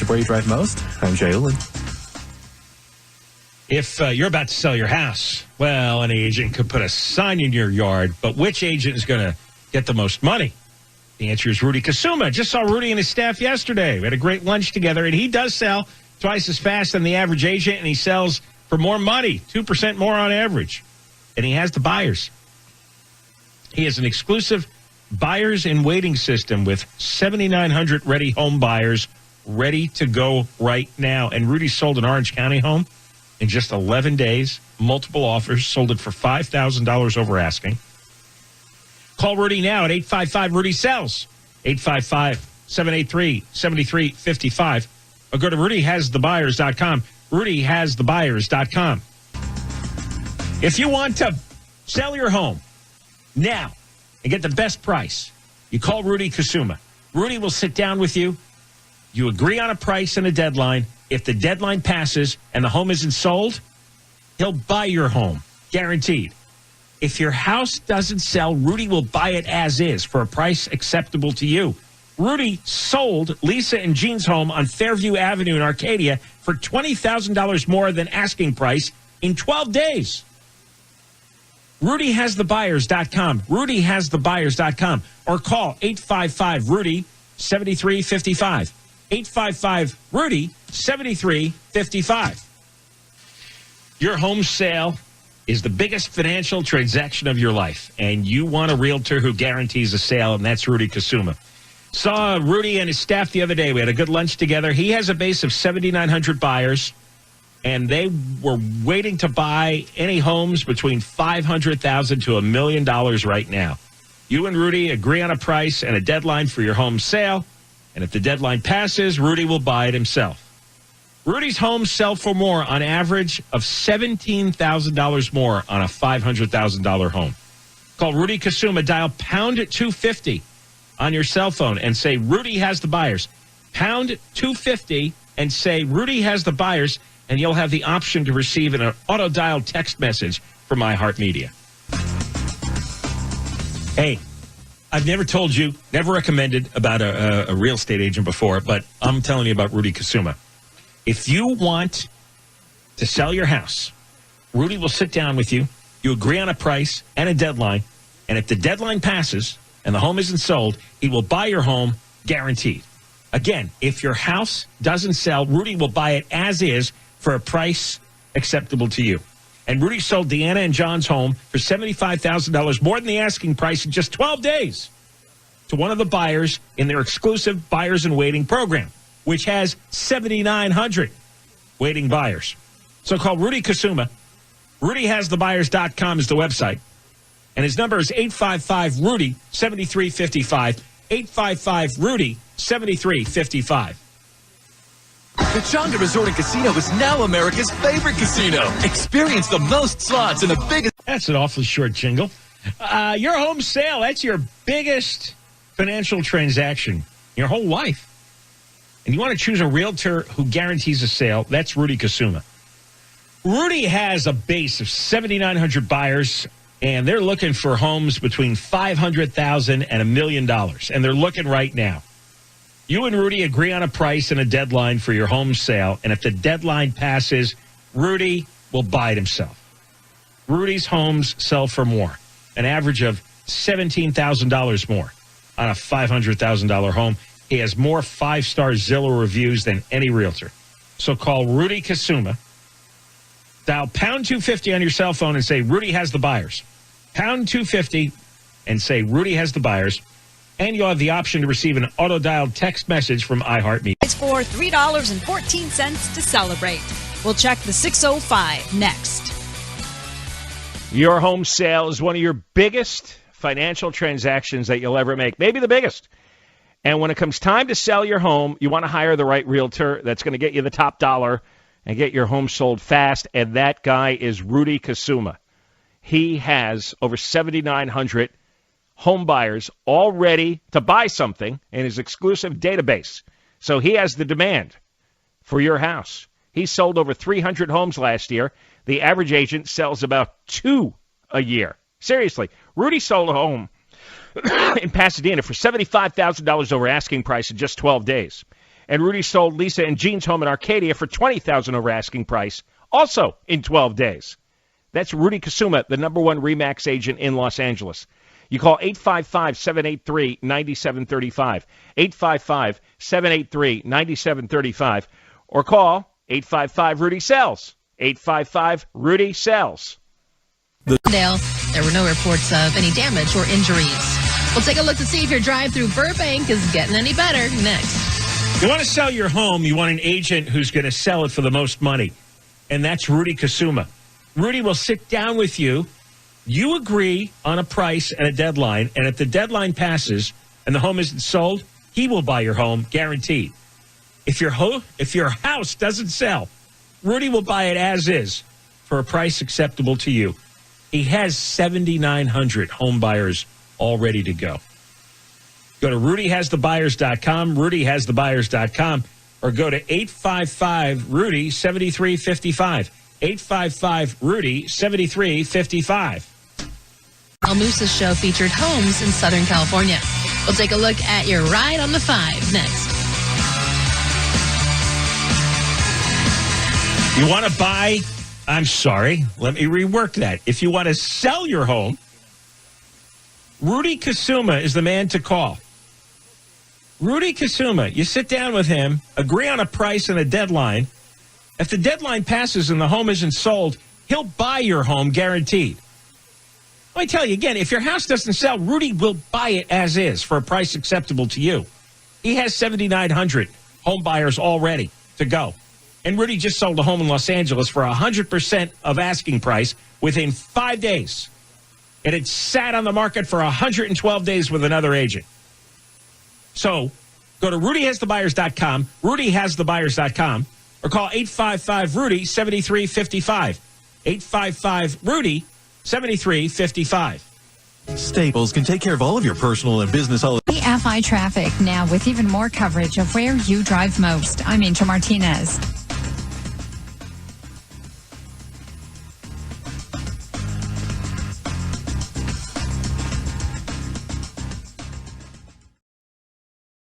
which where you drive most. I'm Jay Ullin. If you're about to sell your house, well, an agent could put a sign in your yard, but which agent is going to get the most money? The answer is Rudy Kusuma. Just saw Rudy and his staff yesterday. We had a great lunch together, and he does sell twice as fast than the average agent, and he sells for more money, 2% more on average. And he has the buyers. He has an exclusive buyers in waiting system with 7,900 ready home buyers ready to go right now. And Rudy sold an Orange County home in just 11 days, multiple offers, sold it for $5,000 over asking. Call Rudy now at 855-RUDY-SELLS, 855-783-7355, or go to RudyHasTheBuyers.com, RudyHasTheBuyers.com. If you want to sell your home now and get the best price, you call Rudy Kusuma. Rudy will sit down with you. You agree on a price and a deadline. If the deadline passes and the home isn't sold, he'll buy your home, guaranteed. If your house doesn't sell, Rudy will buy it as is for a price acceptable to you. Rudy sold Lisa and Jean's home on Fairview Avenue in Arcadia for $20,000 more than asking price in 12 days. RudyHasTheBuyers.com, RudyHasTheBuyers.com, or call 855-RUDY-7355. 855-RUDY-7355. Your home sale is the biggest financial transaction of your life, and you want a realtor who guarantees a sale, and that's Rudy Kusuma. Saw Rudy and his staff the other day. We had a good lunch together. He has a base of 7,900 buyers, and they were waiting to buy any homes between $500,000 to $1 million right now. You and Rudy agree on a price and a deadline for your home sale. And if the deadline passes, Rudy will buy it himself. Rudy's homes sell for more on average of $17,000 more on a $500,000 home. Call Rudy Kusuma. Dial pound 250 on your cell phone and say Rudy has the buyers. Pound 250 and say Rudy has the buyers, and you'll have the option to receive an auto-dial text message from iHeartMedia. Hey. I've never told you, never recommended about a real estate agent before, but I'm telling you about Rudy Kusuma. If you want to sell your house, Rudy will sit down with you. You agree on a price and a deadline, and if the deadline passes and the home isn't sold, he will buy your home guaranteed. Again, if your house doesn't sell, Rudy will buy it as is for a price acceptable to you. And Rudy sold Deanna and John's home for $75,000 more than the asking price in just 12 days to one of the buyers in their exclusive Buyers in Waiting program, which has 7,900 waiting buyers. So call Rudy Kusuma. RudyHasTheBuyers.com is the website. And his number is 855-RUDY-7355. 855-RUDY-7355. The Chonga Resort and Casino is now America's favorite casino. Experience the most slots and the biggest... That's an awfully short jingle. Your home sale, that's your biggest financial transaction your whole life. And you want to choose a realtor who guarantees a sale, that's Rudy Kusuma. Rudy has a base of 7,900 buyers, and they're looking for homes between $500,000 and $1 million. And they're looking right now. You and Rudy agree on a price and a deadline for your home sale, and if the deadline passes, Rudy will buy it himself. Rudy's homes sell for more, an average of $17,000 more on a $500,000 home. He has more 5-star Zillow reviews than any realtor. So call Rudy Kusuma. Dial pound 250 on your cell phone and say Rudy has the buyers. Pound 250 and say Rudy has the buyers. And you'll have the option to receive an auto-dialed text message from iHeartMedia. It's for $3.14 to celebrate. We'll check the 605 next. Your home sale is one of your biggest financial transactions that you'll ever make, maybe the biggest. And when it comes time to sell your home, you want to hire the right realtor that's going to get you the top dollar and get your home sold fast, and that guy is Rudy Kusuma. He has over 7,900 home buyers all ready to buy something in his exclusive database. So he has the demand for your house. He sold over 300 homes last year. The average agent sells about 2 a year. Seriously, Rudy sold a home in Pasadena for $75,000 over asking price in just 12 days. And Rudy sold Lisa and Jean's home in Arcadia for $20,000 over asking price, also in 12 days. That's Rudy Kusuma, the #1 RE/MAX agent in Los Angeles. You call 855-783-9735, 855-783-9735, or call 855-RUDY-SELLS, 855-RUDY-SELLS. Dale, there were no reports of any damage or injuries. We'll take a look to see if your drive through Burbank is getting any better next. You want to sell your home, you want an agent who's going to sell it for the most money, and that's Rudy Kusuma. Rudy will sit down with you. You agree on a price and a deadline, and if the deadline passes and the home isn't sold, he will buy your home, guaranteed. If your house doesn't sell, Rudy will buy it as is for a price acceptable to you. He has 7,900 home buyers all ready to go. Go to rudyhasthebuyers.com, rudyhasthebuyers.com, or go to 855-RUDY-7355, 855-RUDY-7355. El Moose's show featured homes in Southern California. We'll take a look at your ride on the 5 next. You want to buy? I'm sorry. Let me rework that. If you want to sell your home, Rudy Kusuma is the man to call. Rudy Kusuma, you sit down with him, agree on a price and a deadline. If the deadline passes and the home isn't sold, he'll buy your home guaranteed. Let me tell you again, if your house doesn't sell, Rudy will buy it as is for a price acceptable to you. He has 7,900 home buyers all ready to go. And Rudy just sold a home in Los Angeles for 100% of asking price within 5 days. And it sat on the market for 112 days with another agent. So go to rudyhasthebuyers.com, rudyhasthebuyers.com, or call 855-RUDY-7355, 855-RUDY-7355. Staples can take care of all of your personal and business FI traffic now with even more coverage of where you drive most. I'm Angel Martinez.